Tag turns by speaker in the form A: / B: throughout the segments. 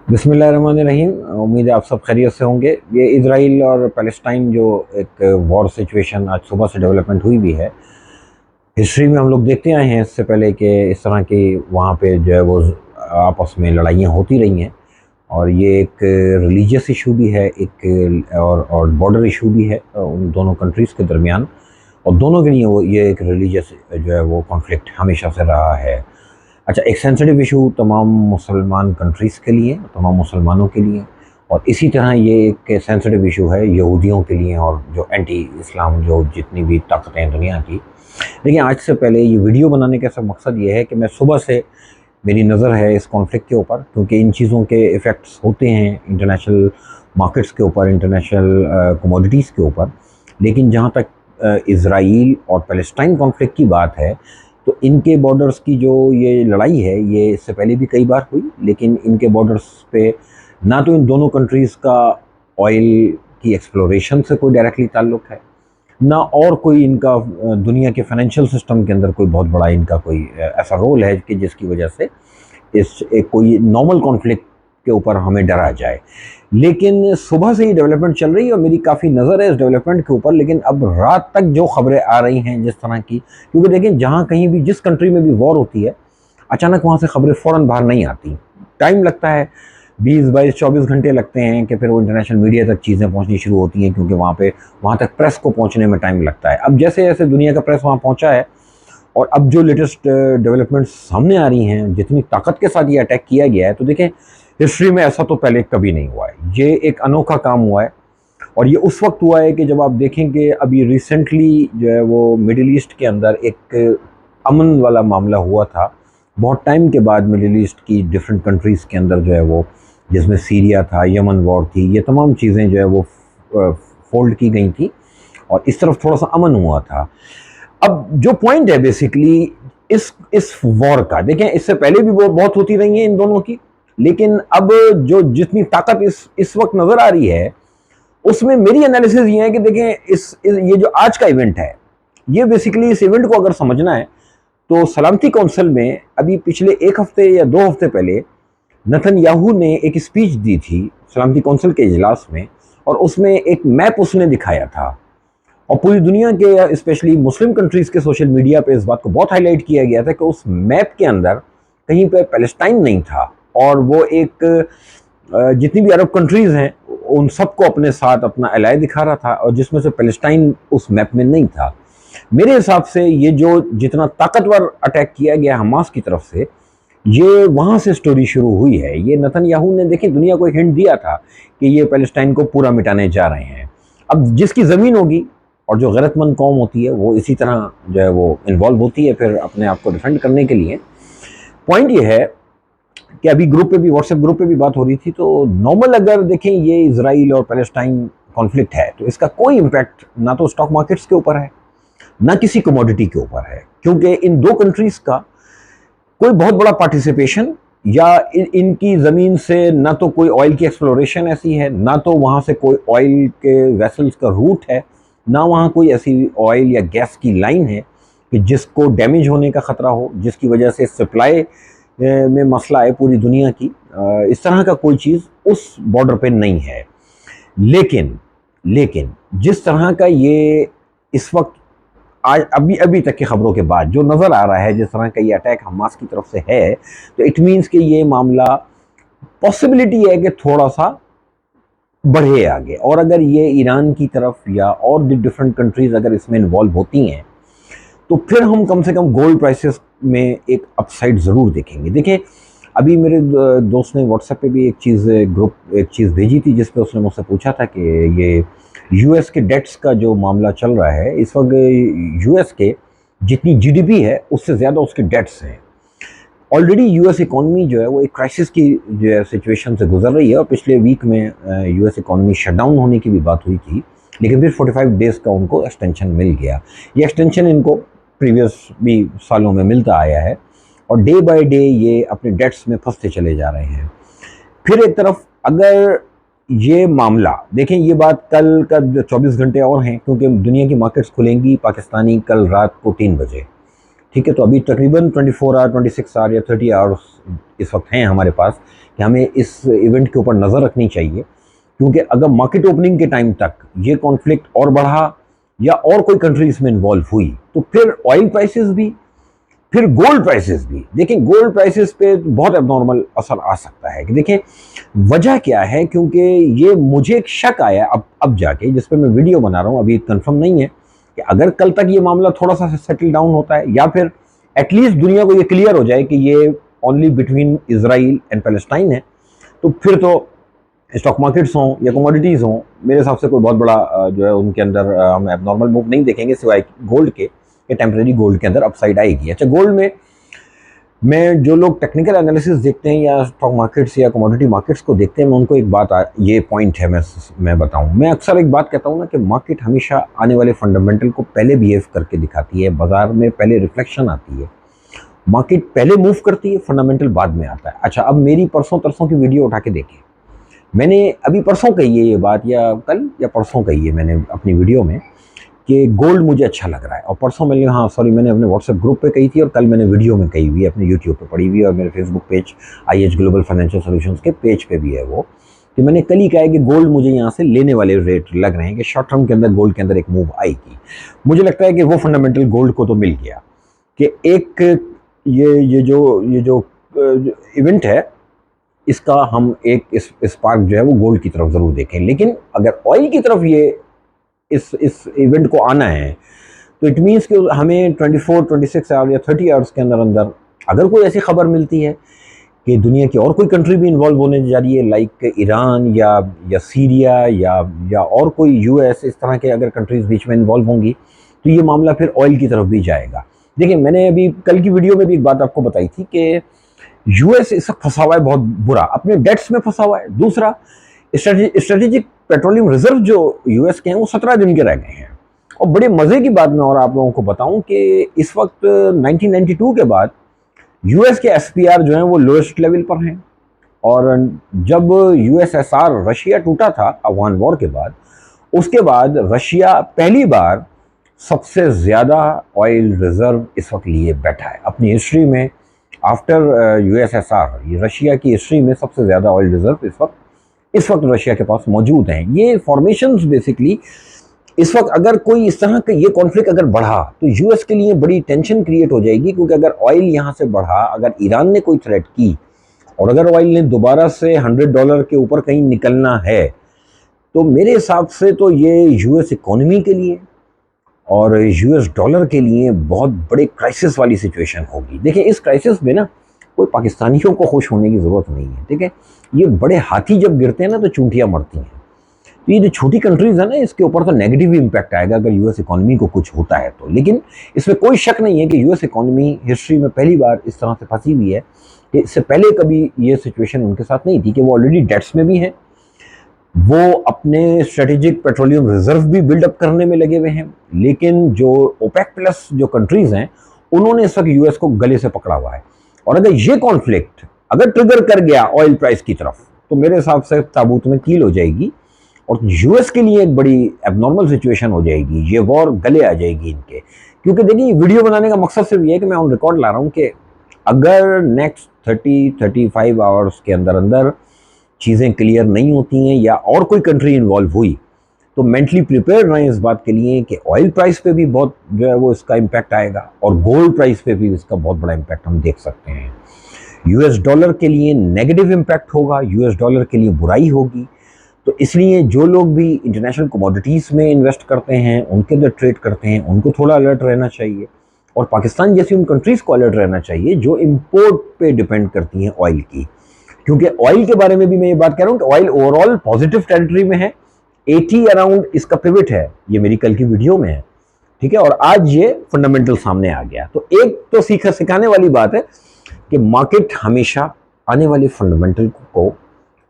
A: बिस्मिल्लाहिर्रहमानिर्रहीम। उम्मीद है आप सब खैरियत से होंगे। ये इज़राइल और पैलेस्टाइन जो एक वॉर सिचुएशन आज सुबह से डेवलपमेंट हुई भी है, हिस्ट्री में हम लोग देखते आए हैं इससे पहले कि इस तरह की वहाँ पे जो है वो आपस में लड़ाइयाँ होती रही हैं। और ये एक रिलीजियस इशू भी है, एक और बॉर्डर इशू भी है उन दोनों कंट्रीज़ के दरमियान। और दोनों के लिए वो ये एक रिलीजियस जो है वो कॉन्फ्लिक्ट हमेशा से रहा है। अच्छा, एक सेंसिटिव इशू तमाम मुसलमान कंट्रीज़ के लिए, तमाम मुसलमानों के लिए, और इसी तरह ये एक सेंसिटिव इशू है यहूदियों के लिए और जो एंटी इस्लाम जो जितनी भी ताकतें हैं दुनिया की। देखिए, आज से पहले ये वीडियो बनाने का सब मकसद ये है कि मैं सुबह से मेरी नज़र है इस कॉन्फ्लिक्ट के ऊपर, क्योंकि इन चीज़ों के इफ़ेक्ट्स होते हैं इंटरनेशनल मार्केट्स के ऊपर, इंटरनेशनल कमोडिटीज़ के ऊपर। लेकिन जहाँ तक इज़राइल और पैलेस्टाइन कॉन्फ्लिक्ट की बात है, तो इनके बॉर्डर्स की जो ये लड़ाई है, ये इससे पहले भी कई बार हुई, लेकिन इनके बॉर्डर्स पे ना तो इन दोनों कंट्रीज़ का ऑयल की एक्सप्लोरेशन से कोई डायरेक्टली ताल्लुक है, ना और कोई इनका दुनिया के फाइनेंशियल सिस्टम के अंदर कोई बहुत बड़ा इनका कोई ऐसा रोल है कि जिसकी वजह से इस एक कोई नॉर्मल कॉन्फ्लिक्ट के ऊपर हमें डरा जाए। लेकिन सुबह से ही डेवलपमेंट चल रही है और मेरी काफ़ी नज़र है इस डेवलपमेंट के ऊपर। लेकिन अब रात तक जो खबरें आ रही हैं जिस तरह की, क्योंकि देखें जहाँ कहीं भी जिस कंट्री में भी वॉर होती है, अचानक वहाँ से खबरें फ़ौरन बाहर नहीं आती, टाइम लगता है। 20-22-24 घंटे लगते हैं कि फिर वो इंटरनेशनल मीडिया तक चीज़ें पहुँचनी शुरू होती हैं, क्योंकि वहाँ तक प्रेस को पहुँचने में टाइम लगता है। अब जैसे जैसे दुनिया का प्रेस वहाँ पहुँचा है और अब जो लेटेस्ट डेवलपमेंट्स सामने आ रही हैं, जितनी ताकत के साथ ये अटैक किया गया है, तो देखें हिस्ट्री में ऐसा तो पहले कभी नहीं हुआ है। ये एक अनोखा काम हुआ है और ये उस वक्त हुआ है कि जब आप देखेंगे अभी रिसेंटली जो है वो मिडिल ईस्ट के अंदर एक अमन वाला मामला हुआ था। बहुत टाइम के बाद मिडिल ईस्ट की डिफरेंट कंट्रीज़ के अंदर जो है वो, जिसमें सीरिया था, यमन वॉर थी, ये तमाम चीज़ें जो है वो फोल्ड की गई थी और इस तरफ थोड़ा सा अमन हुआ था। अब जो पॉइंट है बेसिकली इस वॉर का, देखें इससे पहले भी वो बहुत होती रही है इन दोनों की, लेकिन अब जो जितनी ताकत इस वक्त नजर आ रही है, उसमें मेरी एनालिसिस ये है कि देखें ये जो आज का इवेंट है, ये बेसिकली इस इवेंट को अगर समझना है तो सलामती काउंसिल में अभी पिछले एक हफ्ते या 2 हफ्ते पहले नेतन्याहू ने एक स्पीच दी थी सलामती काउंसिल के इजलास में, और उसमें एक मैप उसने दिखाया था। और पूरी दुनिया के स्पेशली मुस्लिम कंट्रीज़ के सोशल मीडिया पे इस बात को बहुत हाईलाइट किया गया था कि उस मैप के अंदर कहीं पे पैलेस्टाइन नहीं था, और वो एक जितनी भी अरब कंट्रीज़ हैं उन सबको अपने साथ अपना एलाय दिखा रहा था, और जिसमें से पैलेस्टाइन उस मैप में नहीं था। मेरे हिसाब से ये जो जितना ताकतवर अटैक किया गया हमास की तरफ से, ये वहाँ से स्टोरी शुरू हुई है। ये नेतन्याहू ने देखिए दुनिया को हिंट दिया था कि ये पैलेस्टाइन को पूरा मिटाने जा रहे हैं। अब जिसकी ज़मीन होगी और जो गैरतमंद कौम होती है वो इसी तरह जो है वो इन्वॉल्व होती है फिर अपने आप को डिफेंड करने के लिए। पॉइंट ये है कि अभी ग्रुप पे भी, व्हाट्सएप ग्रुप पे भी बात हो रही थी, तो नॉर्मल अगर देखें ये इजराइल और पैलेस्टाइन कॉन्फ्लिक्ट है तो इसका कोई इम्पैक्ट ना तो स्टॉक मार्केट्स के ऊपर है, ना किसी कमोडिटी के ऊपर है, क्योंकि इन दो कंट्रीज़ का कोई बहुत बड़ा पार्टिसिपेशन या इनकी ज़मीन से ना तो कोई ऑयल की एक्सप्लोरेशन ऐसी है, ना तो वहाँ से कोई ऑयल के वेसल्स का रूट है, ना वहाँ कोई ऐसी ऑयल या गैस की लाइन है कि जिसको डैमेज होने का ख़तरा हो, जिसकी वजह से सप्लाई में मसला है पूरी दुनिया की। इस तरह का कोई चीज़ उस बॉर्डर पे नहीं है। लेकिन लेकिन जिस तरह का ये इस वक्त आज अभी अभी तक की खबरों के बाद जो नज़र आ रहा है, जिस तरह का ये अटैक हमास की तरफ से है, तो इट मीन्स कि ये मामला पॉसिबिलिटी है कि थोड़ा सा बढ़े आगे। और अगर ये ईरान की तरफ या और भी डिफरेंट कंट्रीज़ अगर इसमें इन्वॉल्व होती हैं, तो फिर हम कम से कम गोल्ड प्राइसेस में एक अपसाइड ज़रूर देखेंगे। देखिए, अभी मेरे दोस्त ने व्हाट्सएप पे भी एक चीज़ भेजी थी, जिस पे उसने मुझसे पूछा था कि ये यूएस के डेट्स का जो मामला चल रहा है इस वक्त, यूएस के जितनी जीडीपी है उससे ज़्यादा उसके डेट्स हैं। ऑलरेडी यूएस इकॉनमी जो है वो एक क्राइसिस की जो है सिचुएशन से गुजर रही है, और पिछले वीक में यूएस इकॉनमी शटडाउन होने की भी बात हुई थी, लेकिन फिर 45 डेज़ का उनको एक्सटेंशन मिल गया। ये एक्सटेंशन इनको प्रीवियस भी सालों में मिलता आया है, और डे बाय डे ये अपने डेट्स में फंसते चले जा रहे हैं। फिर एक तरफ अगर ये मामला देखें, ये बात कल का 24 घंटे और हैं, क्योंकि दुनिया की मार्केट्स खुलेंगी पाकिस्तानी कल रात को 3 बजे, ठीक है, तो अभी तकरीबन 24 आवर, 26 आवर या 30 आवर्स इस वक्त हैं हमारे पास कि हमें इस इवेंट के ऊपर नज़र रखनी चाहिए, क्योंकि अगर मार्केट ओपनिंग के टाइम तक ये कॉन्फ्लिक्ट और बढ़ा या और कोई कंट्री इसमें इन्वॉल्व हुई तो फिर ऑयल प्राइसेस भी, फिर गोल्ड प्राइसेस भी। देखिए गोल्ड प्राइसेस पे बहुत एबनॉर्मल असर आ सकता है कि देखें वजह क्या है, क्योंकि ये मुझे एक शक आया अब जाके, जिस पे मैं वीडियो बना रहा हूँ, अभी कंफर्म नहीं है कि अगर कल तक ये मामला थोड़ा सा सेटल डाउन होता है या फिर एटलीस्ट दुनिया को ये क्लियर हो जाए कि ये only between Israel and Palestine है, तो फिर तो स्टॉक मार्केट्स हों या कमोडिटीज़ हों, मेरे हिसाब से कोई बहुत बड़ा जो है उनके अंदर हम एबनॉर्मल मूव नहीं देखेंगे, सिवाय गोल्ड के, ये टेम्परेरी गोल्ड के अंदर अपसाइड आएगी। अच्छा, गोल्ड में जो लोग टेक्निकल एनालिसिस देखते हैं या स्टॉक मार्केट्स या कमोडिटी मार्केट्स को देखते हैं, मैं उनको एक बात ये पॉइंट है मैं बताऊं, मैं अक्सर एक बात कहता हूं ना कि मार्केट हमेशा आने वाले फंडामेंटल को पहले बिहेव करके दिखाती है, बाजार में पहले रिफ्लेक्शन आती है, मार्केट पहले मूव करती है, फंडामेंटल बाद में आता है। अच्छा, अब मेरी परसों तरसों की वीडियो उठा के देखें, मैंने अभी परसों कही है ये बात, या कल या परसों कही है मैंने अपनी वीडियो में कि गोल्ड मुझे अच्छा लग रहा है, और परसों मैंने अपने व्हाट्सएप ग्रुप पे कही थी, और कल मैंने वीडियो में कही हुई है, अपने यूट्यूब पे पड़ी हुई है, और मेरे Facebook page IH global financial solutions के पेज पे भी है वो, कि मैंने कल ही कहा है कि गोल्ड मुझे यहाँ से लेने वाले रेट लग रहे हैं कि शॉर्ट टर्म के अंदर गोल्ड के अंदर एक मूव आएगी। मुझे लगता है कि वो फंडामेंटल गोल्ड को तो मिल गया कि एक ये जो इवेंट है, इसका हम एक स्पार्क जो है वो गोल्ड की तरफ ज़रूर देखें। लेकिन अगर ऑयल की तरफ ये इस इवेंट को आना है, तो इट मीन्स कि हमें 24, 26 आवर या 30 आवर्स के अंदर अंदर अगर कोई ऐसी खबर मिलती है कि दुनिया की और कोई कंट्री भी इन्वॉल्व होने जा रही है, लाइक ईरान या सीरिया या और कोई US, इस तरह के अगर कंट्रीज़ बीच में इन्वॉल्व होंगी, तो ये मामला फिर ऑयल की तरफ भी जाएगा। देखिए, मैंने अभी कल की वीडियो में भी एक बात आपको बताई थी कि US इस वक्त फंसा हुआ है बहुत बुरा, अपने डेट्स में फंसा हुआ है। दूसरा, स्ट्रेटेजिक पेट्रोलियम रिजर्व जो US के हैं वो 17 दिन के रह गए हैं। और बड़े मज़े की बात मैं और आप लोगों को बताऊं कि इस वक्त 1992 के बाद US के SPR जो हैं वो लोएस्ट लेवल पर हैं, और जब USSR रशिया टूटा था अफगान वॉर के बाद, उसके बाद रशिया पहली बार सबसे ज़्यादा ऑयल रिजर्व इस वक्त लिए बैठा है अपनी हिस्ट्री में। आफ्टर USSR ये रशिया की हिस्ट्री में सबसे ज़्यादा ऑयल रिजर्व इस वक्त रशिया के पास मौजूद हैं। ये फॉर्मेशंस बेसिकली इस वक्त अगर कोई इस तरह का ये कॉन्फ्लिक्ट अगर बढ़ा तो US के लिए बड़ी टेंशन क्रिएट हो जाएगी, क्योंकि अगर ऑयल यहाँ से बढ़ा, अगर ईरान ने कोई थ्रेट की, और अगर ऑयल ने दोबारा से $100 के ऊपर कहीं निकलना है, तो मेरे हिसाब से तो ये US इकोनॉमी के लिए और US डॉलर के लिए बहुत बड़े क्राइसिस वाली सिचुएशन होगी। देखिए, इस क्राइसिस में ना कोई पाकिस्तानियों को खुश होने की ज़रूरत नहीं है, ठीक है। ये बड़े हाथी जब गिरते हैं ना तो चूंटियाँ मरती हैं। तो ये जो छोटी कंट्रीज़ है ना, इसके ऊपर तो नेगेटिव इम्पैक्ट आएगा अगर US इकोनॉमी को कुछ होता है तो। लेकिन इसमें कोई शक नहीं है कि US इकोनॉमी हिस्ट्री में पहली बार इस तरह से फंसी हुई है कि इससे पहले कभी ये सिचुएशन उनके साथ नहीं थी, कि वो ऑलरेडी डेट्स में भी हैं, वो अपने स्ट्रेटेजिक पेट्रोलियम रिजर्व भी बिल्डअप करने में लगे हुए हैं। लेकिन जो OPEC प्लस जो कंट्रीज़ हैं, उन्होंने इस वक्त US को गले से पकड़ा हुआ है, और अगर ये कॉन्फ्लिक्ट अगर ट्रिगर कर गया ऑयल प्राइस की तरफ, तो मेरे हिसाब से ताबूत में कील हो जाएगी, और US के लिए एक बड़ी एबनॉर्मल सिचुएशन हो जाएगी, ये वॉर गले आ जाएगी इनके। क्योंकि देखिए, वीडियो बनाने का मकसद सिर्फ ये है कि मैं ऑन रिकॉर्ड ला रहा हूँ कि अगर नेक्स्ट 30-35 आवर्स के अंदर अंदर चीज़ें क्लियर नहीं होती हैं या और कोई कंट्री इन्वॉल्व हुई, तो मेंटली प्रिपेयर रहें इस बात के लिए कि ऑयल प्राइस पे भी बहुत जो है वो इसका इम्पैक्ट आएगा, और गोल्ड प्राइस पे भी इसका बहुत बड़ा इम्पैक्ट हम देख सकते हैं। US डॉलर के लिए नेगेटिव इम्पैक्ट होगा, US डॉलर के लिए बुराई होगी। तो इसलिए जो लोग भी इंटरनेशनल कमोडिटीज़ में इन्वेस्ट करते हैं, उनके अंदर ट्रेड करते हैं, उनको थोड़ा अलर्ट रहना चाहिए, और पाकिस्तान जैसी उन कंट्रीज़ को अलर्ट रहना चाहिए जो इम्पोर्ट पे डिपेंड करती हैं ऑयल की। क्योंकि ऑयल के बारे में भी मैं ये बात कह रहा हूँ कि ऑयल ओवरऑल पॉजिटिव टेरिटरी में है, 80 अराउंड इसका पिवट है, ये मेरी कल की वीडियो में है, ठीक है। और आज ये फंडामेंटल सामने आ गया। तो एक तो सिखाने वाली बात है कि मार्केट हमेशा आने वाले फंडामेंटल को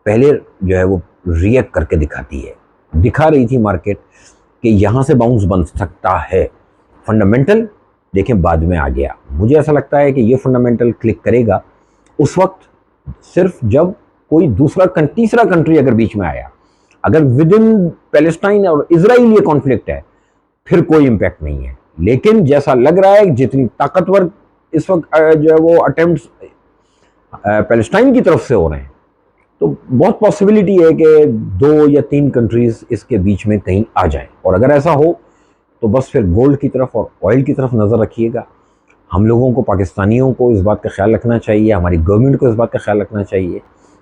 A: पहले जो है वो रिएक्ट करके दिखाती है। दिखा रही थी मार्केट कि यहाँ से बाउंस बन सकता है, फंडामेंटल देखें बाद में आ गया। मुझे ऐसा लगता है कि ये फंडामेंटल क्लिक करेगा उस वक्त सिर्फ जब कोई तीसरा कंट्री अगर बीच में आया। अगर विद इन पैलेस्टाइन और इजराइल ये कॉन्फ्लिक्ट है, फिर कोई इम्पैक्ट नहीं है। लेकिन जैसा लग रहा है जितनी ताकतवर इस वक्त जो है वो अटेम्प्ट पैलेस्टाइन की तरफ से हो रहे हैं, तो बहुत पॉसिबिलिटी है कि 2 या 3 कंट्रीज इसके बीच में कहीं आ जाएं। और अगर ऐसा हो तो बस फिर गोल्ड की तरफ और ऑयल की तरफ नज़र रखिएगा। हम लोगों को, पाकिस्तानियों को इस बात का ख्याल रखना चाहिए, हमारी गवर्नमेंट को इस बात का ख्याल रखना चाहिए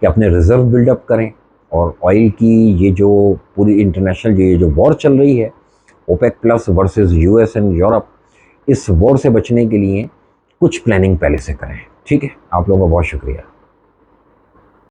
A: कि अपने रिज़र्व बिल्डअप करें। और ऑयल की ये जो पूरी इंटरनेशनल ये जो वॉर चल रही है, OPEC plus versus US and Europe, इस वॉर से बचने के लिए कुछ प्लानिंग पहले से करें। ठीक है, आप लोगों का बहुत शुक्रिया।